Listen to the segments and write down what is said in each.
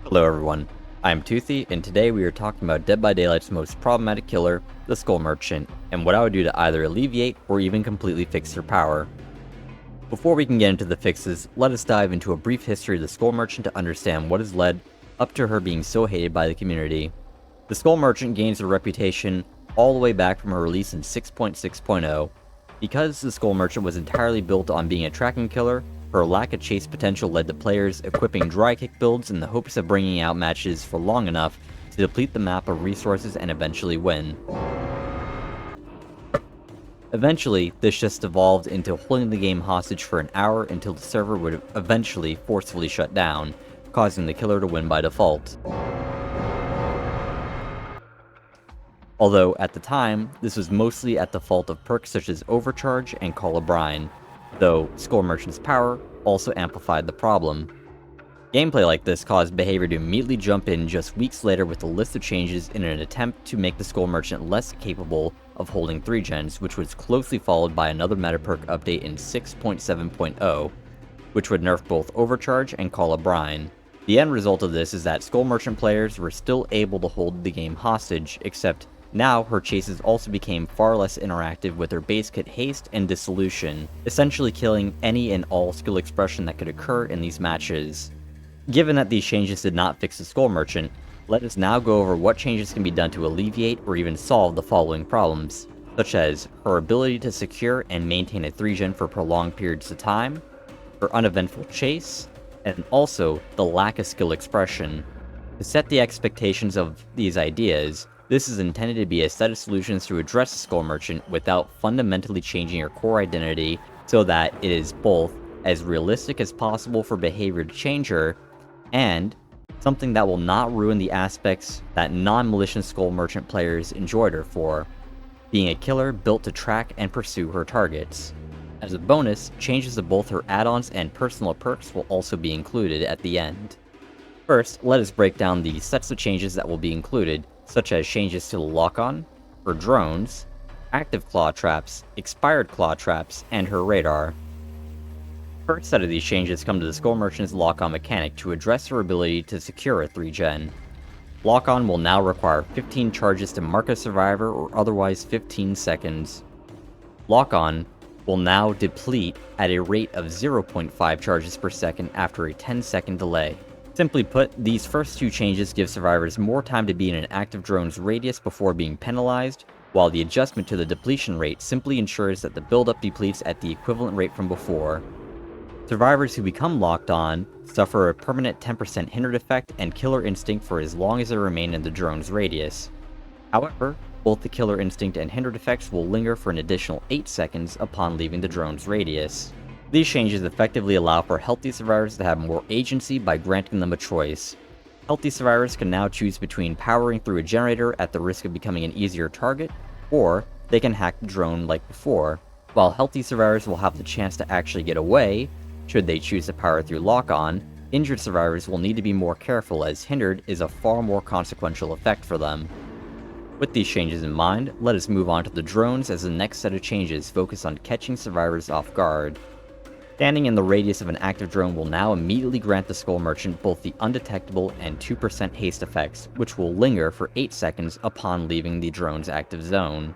Hello everyone, I'm Toothy, and today we are talking about Dead by Daylight's most problematic killer, the Skull Merchant, and what I would do to either alleviate or even completely fix their power. Before we can get into the fixes, let us dive into a brief history of the Skull Merchant to understand what has led up to her being so hated by the community. The Skull Merchant gains her reputation all the way back from her release in 6.6.0. Because the Skull Merchant was entirely built on being a tracking killer, her lack of chase potential led to players equipping dry kick builds in the hopes of bringing out matches for long enough to deplete the map of resources and eventually win. Eventually, this just evolved into holding the game hostage for an hour until the server would eventually forcefully shut down, causing the killer to win by default. Although, at the time, this was mostly at the fault of perks such as Overcharge and Call of Brine, though Skull Merchant's power also amplified the problem. Gameplay like this caused behavior to immediately jump in just weeks later with a list of changes in an attempt to make the Skull Merchant less capable of holding 3 gens, which was closely followed by another meta perk update in 6.7.0, which would nerf both Overcharge and Call of Brine. The end result of this is that Skull Merchant players were still able to hold the game hostage, except now her chases also became far less interactive with her base kit haste and dissolution, essentially killing any and all skill expression that could occur in these matches. Given that these changes did not fix the Skull Merchant, let us now go over what changes can be done to alleviate or even solve the following problems, such as her ability to secure and maintain a 3-gen for prolonged periods of time, her uneventful chase, and also the lack of skill expression. To set the expectations of these ideas, this is intended to be a set of solutions to address the Skull Merchant without fundamentally changing your core identity so that it is both as realistic as possible for behavior to change her, and something that will not ruin the aspects that non-malicious Skull Merchant players enjoyed her for, being a killer built to track and pursue her targets. As a bonus, changes to both her add-ons and personal perks will also be included at the end. First, let us break down the sets of changes that will be included, such as changes to the lock-on, her drones, active claw traps, expired claw traps, and her radar. First set of these changes come to the Skull Merchant's lock-on mechanic to address her ability to secure a 3-gen. Lock-on will now require 15 charges to mark a survivor or otherwise 15 seconds. Lock-on will now deplete at a rate of 0.5 charges per second after a 10-second delay. Simply put, these first two changes give survivors more time to be in an active drone's radius before being penalized, while the adjustment to the depletion rate simply ensures that the buildup depletes at the equivalent rate from before. Survivors who become locked on suffer a permanent 10% hindered effect and killer instinct for as long as they remain in the drone's radius. However, both the killer instinct and hindered effects will linger for an additional 8 seconds upon leaving the drone's radius. These changes effectively allow for healthy survivors to have more agency by granting them a choice. Healthy survivors can now choose between powering through a generator at the risk of becoming an easier target, or they can hack the drone like before, while healthy survivors will have the chance to actually get away. Should they choose to power through lock-on, injured survivors will need to be more careful as hindered is a far more consequential effect for them. With these changes in mind, let us move on to the drones as the next set of changes focus on catching survivors off guard. Standing in the radius of an active drone will now immediately grant the Skull Merchant both the undetectable and 2% haste effects, which will linger for 8 seconds upon leaving the drone's active zone.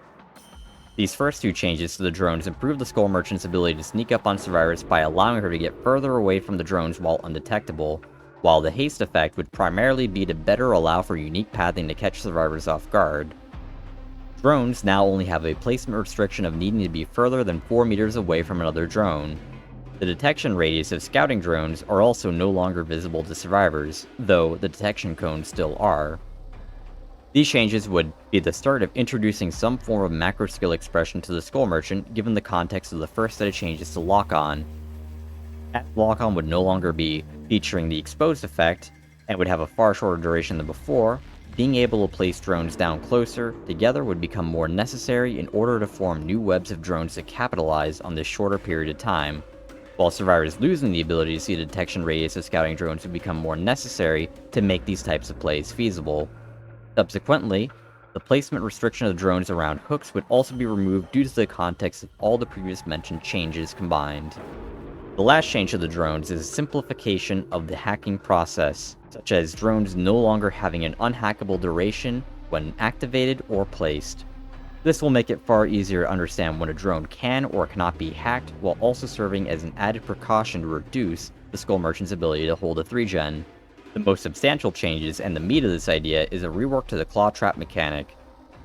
These first two changes to the drones improve the Skull Merchant's ability to sneak up on survivors by allowing her to get further away from the drones while undetectable, while the haste effect would primarily be to better allow for unique pathing to catch survivors off guard. Drones now only have a placement restriction of needing to be further than 4 meters away from another drone. The detection radius of scouting drones are also no longer visible to survivors, though the detection cones still are. These changes would be the start of introducing some form of macro skill expression to the Skull Merchant given the context of the first set of changes to lock-on. As lock-on would no longer be featuring the exposed effect, and would have a far shorter duration than before, being able to place drones down closer together would become more necessary in order to form new webs of drones to capitalize on this shorter period of time, while survivors losing the ability to see the detection radius of scouting drones would become more necessary to make these types of plays feasible. Subsequently, the placement restriction of drones around hooks would also be removed due to the context of all the previous mentioned changes combined. The last change to the drones is a simplification of the hacking process, such as drones no longer having an unhackable duration when activated or placed. This will make it far easier to understand when a drone can or cannot be hacked, while also serving as an added precaution to reduce the Skull Merchant's ability to hold a 3-gen. The most substantial changes and the meat of this idea is a rework to the claw trap mechanic.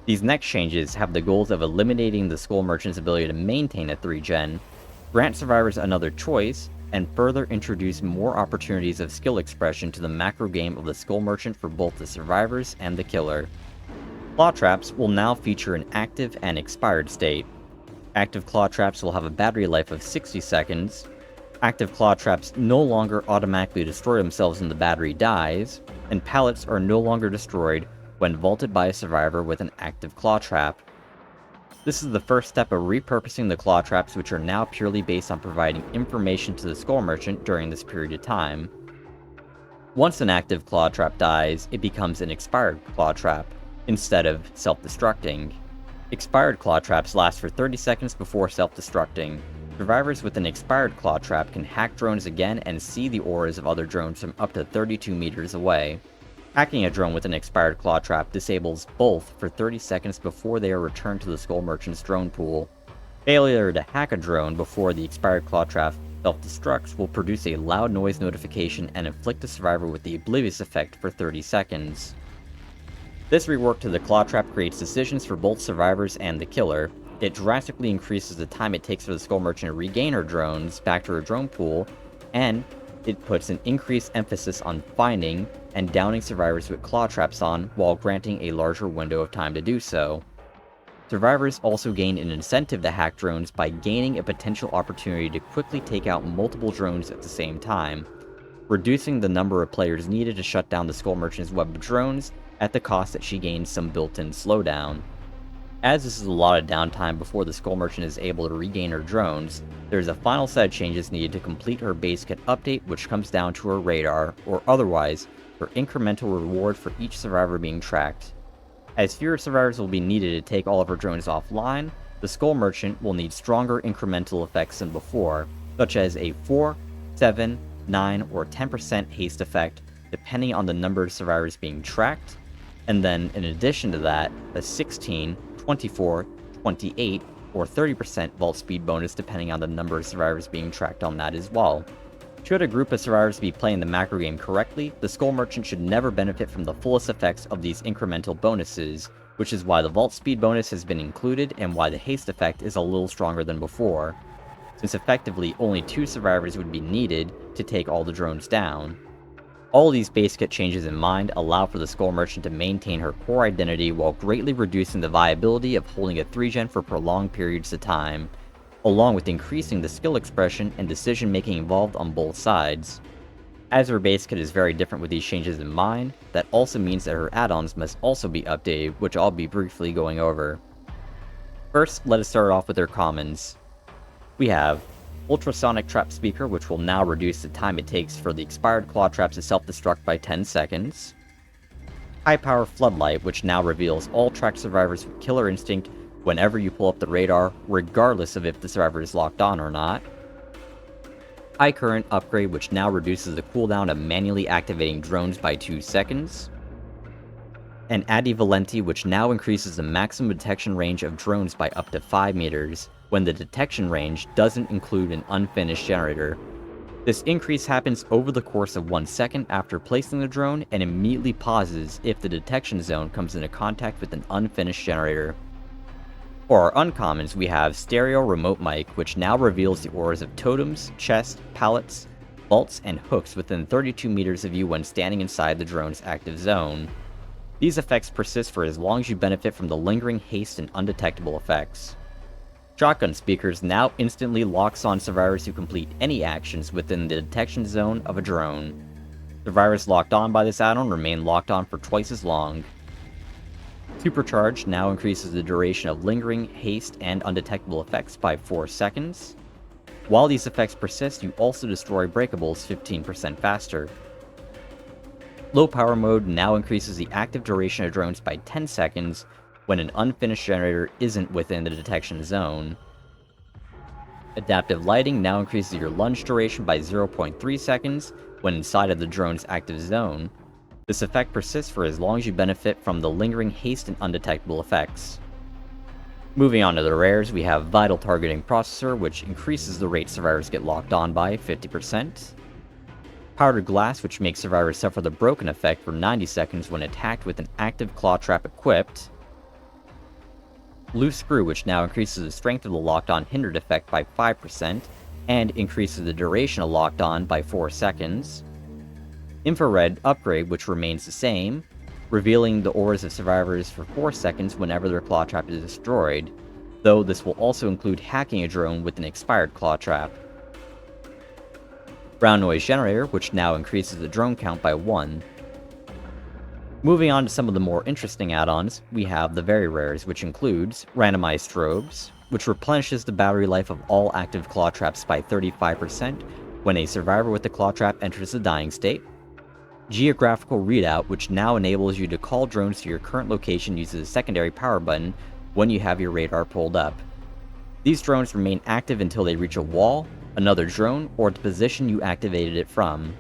These next changes have the goals of eliminating the Skull Merchant's ability to maintain a 3-gen, grant survivors another choice, and further introduce more opportunities of skill expression to the macro game of the Skull Merchant for both the survivors and the killer. Claw traps will now feature an active and expired state. Active claw traps will have a battery life of 60 seconds. Active claw traps no longer automatically destroy themselves when the battery dies, and pallets are no longer destroyed when vaulted by a survivor with an active claw trap. This is the first step of repurposing the claw traps, which are now purely based on providing information to the Skull Merchant during this period of time. Once an active claw trap dies, it becomes an expired claw trap, instead of self-destructing. Expired claw traps last for 30 seconds before self-destructing. Survivors with an expired claw trap can hack drones again and see the auras of other drones from up to 32 meters away. Hacking a drone with an expired claw trap disables both for 30 seconds before they are returned to the Skull Merchant's drone pool. Failure to hack a drone before the expired claw trap self-destructs will produce a loud noise notification and inflict the survivor with the oblivious effect for 30 seconds. This rework to the claw trap creates decisions for both survivors and the killer. It drastically increases the time it takes for the Skull Merchant to regain her drones back to her drone pool, and it puts an increased emphasis on finding and downing survivors with claw traps on, while granting a larger window of time to do so. Survivors also gain an incentive to hack drones by gaining a potential opportunity to quickly take out multiple drones at the same time, reducing the number of players needed to shut down the Skull Merchant's web of drones at the cost that she gains some built-in slowdown. As this is a lot of downtime before the Skull Merchant is able to regain her drones, there is a final set of changes needed to complete her base kit update, which comes down to her radar, or otherwise, her incremental reward for each survivor being tracked. As fewer survivors will be needed to take all of her drones offline, the Skull Merchant will need stronger incremental effects than before, such as a 4, 7, 9, or 10% haste effect, depending on the number of survivors being tracked, and then in addition to that, a 16, 24, 28, or 30% vault speed bonus depending on the number of survivors being tracked on that as well. Should a group of survivors be playing the macro game correctly, the Skull Merchant should never benefit from the fullest effects of these incremental bonuses, which is why the vault speed bonus has been included and why the haste effect is a little stronger than before, since effectively only 2 survivors would be needed to take all the drones down. All these base kit changes in mind allow for the Skull Merchant to maintain her core identity while greatly reducing the viability of holding a 3-gen for prolonged periods of time, along with increasing the skill expression and decision making involved on both sides. As her base kit is very different with these changes in mind, that also means that her add-ons must also be updated, which I'll be briefly going over. First, let us start off with her commons. We have Ultrasonic Trap Speaker, which will now reduce the time it takes for the expired claw traps to self-destruct by 10 seconds. High Power Floodlight, which now reveals all tracked survivors with Killer Instinct whenever you pull up the radar, regardless of if the survivor is locked on or not. High Current Upgrade, which now reduces the cooldown of manually activating drones by 2 seconds. And Addi Valenti, which now increases the maximum detection range of drones by up to 5 meters, when the detection range doesn't include an unfinished generator. This increase happens over the course of 1 second after placing the drone and immediately pauses if the detection zone comes into contact with an unfinished generator. For our uncommons, we have Stereo Remote Mic, which now reveals the auras of totems, chests, pallets, vaults, and hooks within 32 meters of you when standing inside the drone's active zone. These effects persist for as long as you benefit from the lingering haste and undetectable effects. Shotgun Speakers now instantly locks on survivors who complete any actions within the detection zone of a drone. Survivors locked on by this add-on remain locked on for twice as long. Supercharge now increases the duration of lingering, haste, and undetectable effects by 4 seconds. While these effects persist, you also destroy breakables 15% faster. Low Power Mode now increases the active duration of drones by 10 seconds when an unfinished generator isn't within the detection zone. Adaptive lighting now increases your lunge duration by 0.3 seconds when inside of the drone's active zone. This effect persists for as long as you benefit from the lingering haste and undetectable effects. Moving on to the rares, we have Vital Targeting Processor, which increases the rate survivors get locked on by 50%. Powdered Glass, which makes survivors suffer the broken effect for 90 seconds when attacked with an active claw trap equipped. Loose Screw, which now increases the strength of the locked on hindered effect by 5% and increases the duration of locked on by 4 seconds. Infrared Upgrade, which remains the same, revealing the auras of survivors for 4 seconds whenever their claw trap is destroyed, though this will also include hacking a drone with an expired claw trap. Brown Noise Generator, which now increases the drone count by 1. Moving on to some of the more interesting add-ons, we have the very rares, which includes Randomized Strobes, which replenishes the battery life of all active claw traps by 35% when a survivor with the claw trap enters the dying state. Geographical Readout, which now enables you to call drones to your current location using the secondary power button when you have your radar pulled up. These drones remain active until they reach a wall, another drone, or the position you activated it from.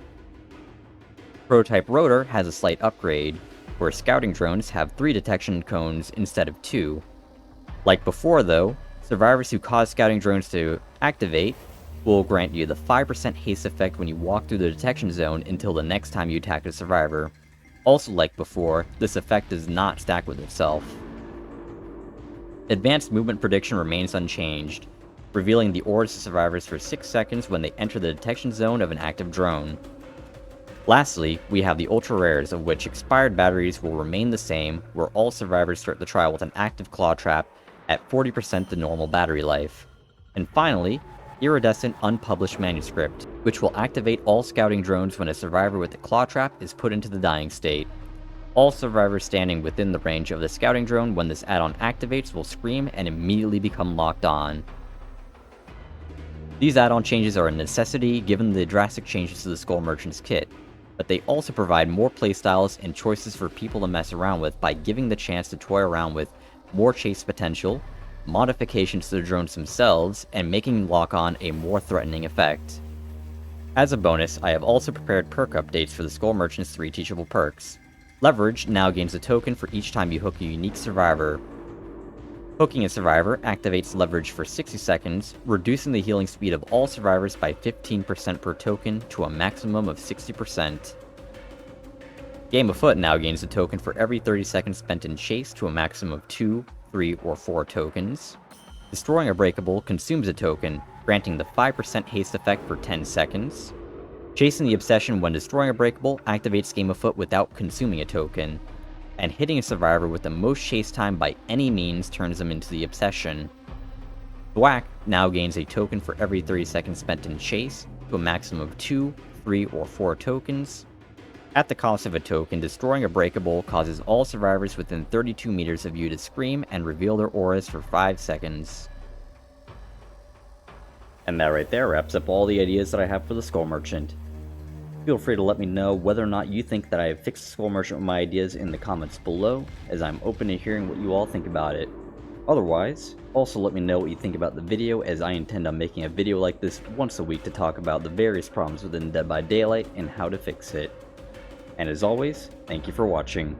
Prototype Rotor has a slight upgrade, where scouting drones have 3 detection cones instead of 2. Like before though, survivors who cause scouting drones to activate will grant you the 5% haste effect when you walk through the detection zone until the next time you attack a survivor. Also like before, this effect does not stack with itself. Advanced Movement Prediction remains unchanged, revealing the auras of survivors for 6 seconds when they enter the detection zone of an active drone. Lastly, we have the Ultra Rares, of which expired batteries will remain the same, where all survivors start the trial with an active claw trap at 40% the normal battery life. And finally, Iridescent Unpublished Manuscript, which will activate all scouting drones when a survivor with a claw trap is put into the dying state. All survivors standing within the range of the scouting drone when this add-on activates will scream and immediately become locked on. These add-on changes are a necessity given the drastic changes to the Skull Merchant's kit, but they also provide more playstyles and choices for people to mess around with by giving the chance to toy around with more chase potential, modifications to the drones themselves, and making lock-on a more threatening effect. As a bonus, I have also prepared perk updates for the Skull Merchant's 3 teachable perks. Leverage now gains a token for each time you hook a unique survivor. Hooking a survivor activates Leverage for 60 seconds, reducing the healing speed of all survivors by 15% per token to a maximum of 60%. Game Afoot now gains a token for every 30 seconds spent in chase to a maximum of 2, 3, or 4 tokens. Destroying a Breakable consumes a token, granting the 5% haste effect for 10 seconds. Chasing the Obsession when destroying a Breakable activates Game Afoot without consuming a token. And hitting a survivor with the most chase time by any means turns them into the Obsession. Thwack now gains a token for every 30 seconds spent in chase, to a maximum of 2, 3, or 4 tokens. At the cost of a token, destroying a Breakable causes all survivors within 32 meters of you to scream and reveal their auras for 5 seconds. And that right there wraps up all the ideas that I have for the Skull Merchant. Feel free to let me know whether or not you think that I have fixed the Skull Merchant with my ideas in the comments below, as I'm open to hearing what you all think about it. Otherwise, also let me know what you think about the video, as I intend on making a video like this once a week to talk about the various problems within Dead by Daylight and how to fix it. And as always, thank you for watching.